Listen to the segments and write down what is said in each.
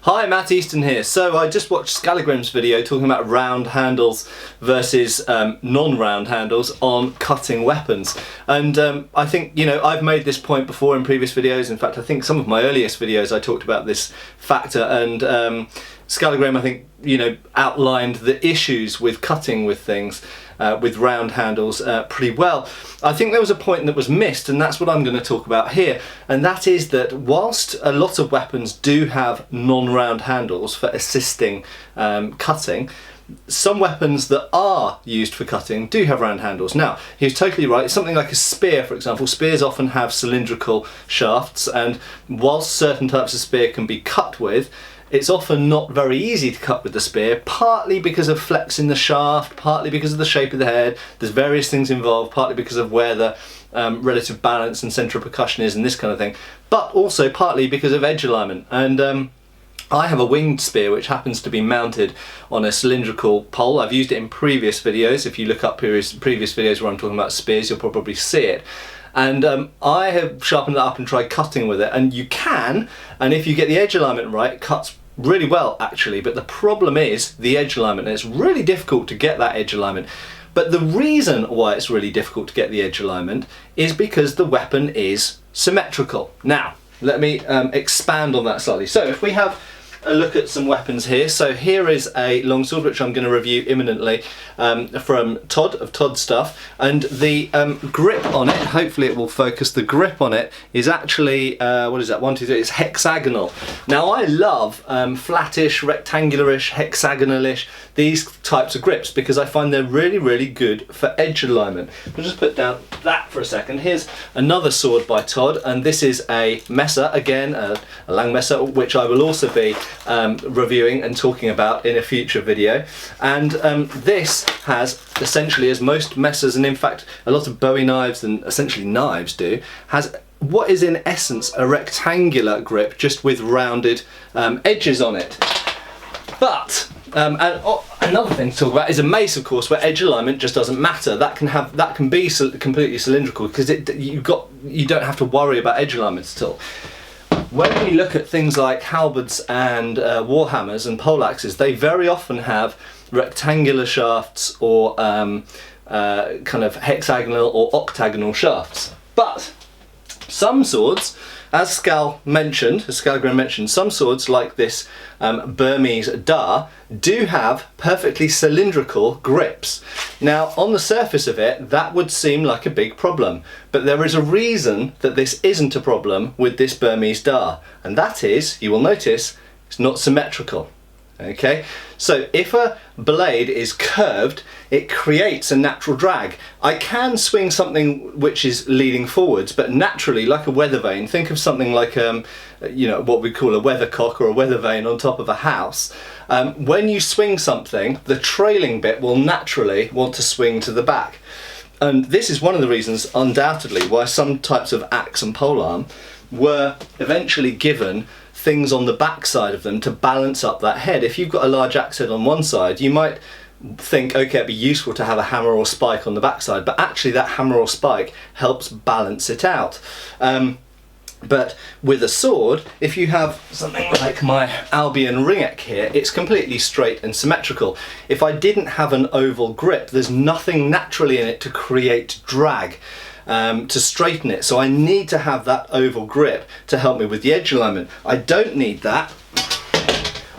Hi, Matt Easton here. So I just watched Skallagrim's video talking about round handles versus non-round handles on cutting weapons. And I think, you know, I've made this point before in previous videos. In fact, I think some of my earliest videos I talked about this factor, and Skallagrim, I think, you know, outlined the issues with cutting with things with round handles pretty well. I think there was a point that was missed, and that's what I'm going to talk about here, and that is that whilst a lot of weapons do have non-round handles for assisting cutting, some weapons that are used for cutting do have round handles. Now, he was totally right. Something like a spear, for example. Spears often have cylindrical shafts, and whilst certain types of spear can be cut with, it's often not very easy to cut with the spear, partly because of flex in the shaft, partly because of the shape of the head. There's various things involved, partly because of where the relative balance and centre of percussion is and this kind of thing, but also partly because of edge alignment. And I have a winged spear which happens to be mounted on a cylindrical pole. I've used it in previous videos. If you look up previous videos where I'm talking about spears, you'll probably see it. And I have sharpened it up and tried cutting with it, and you can, and if you get the edge alignment right, it cuts really well actually, but the problem is the edge alignment, and it's really difficult to get that edge alignment. But the reason why it's really difficult to get the edge alignment is because the weapon is symmetrical. Now, let me expand on that slightly. So if we have a look at some weapons here. So here is a longsword which I'm going to review imminently from Todd of Todd Stuff, and the grip on it, hopefully it will focus, the grip on it is actually what is that, 1, 2, 3, it's hexagonal. Now I love flattish, rectangularish, hexagonalish, these types of grips, because I find they're really good for edge alignment. I'll just put down that for a second. Here's another sword by Todd, and this is a Messer, again a Lang Messer, which I will also be reviewing and talking about in a future video. And this has essentially, as most Messers, and in fact a lot of Bowie knives and essentially knives do, has what is in essence a rectangular grip just with rounded edges on it. But and another thing to talk about is a mace, of course, where edge alignment just doesn't matter. That can be completely cylindrical, because you don't have to worry about edge alignment at all. When we look at things like halberds and warhammers and poleaxes, they very often have rectangular shafts or kind of hexagonal or octagonal shafts. But some swords, as Skallagrim mentioned, some swords like this Burmese Dar do have perfectly cylindrical grips. Now on the surface of it, that would seem like a big problem, but there is a reason that this isn't a problem with this Burmese Dar, and that is, you will notice, it's not symmetrical. Okay, so if a blade is curved, it creates a natural drag. I can swing something which is leading forwards, but naturally, like a weather vane, think of something like you know, what we call a weathercock or a weather vane on top of a house. When you swing something, the trailing bit will naturally want to swing to the back. And this is one of the reasons, undoubtedly, why some types of axe and polearm were eventually given things on the back side of them to balance up that head. If you've got a large axe head on one side, you might think, okay, it'd be useful to have a hammer or spike on the back side, but actually that hammer or spike helps balance it out. But with a sword, if you have something like my Albion Ringek here, it's completely straight and symmetrical. If I didn't have an oval grip, there's nothing naturally in it to create drag, to straighten it. So I need to have that oval grip to help me with the edge alignment. I don't need that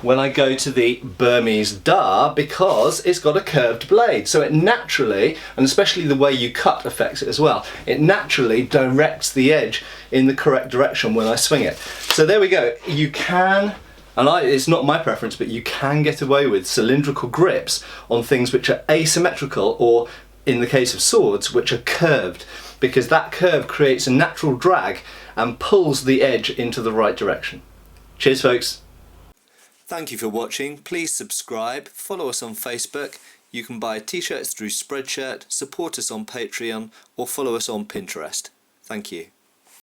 when I go to the Burmese Dar, because it's got a curved blade, so it naturally, and especially the way you cut affects it as well, it naturally directs the edge in the correct direction when I swing it. So there we go. You can, and it's not my preference, but you can get away with cylindrical grips on things which are asymmetrical, or in the case of swords, which are curved, because that curve creates a natural drag and pulls the edge into the right direction. Cheers, folks. Thank you for watching. Please subscribe, follow us on Facebook. You can buy t-shirts through Spreadshirt, support us on Patreon, or follow us on Pinterest. Thank you.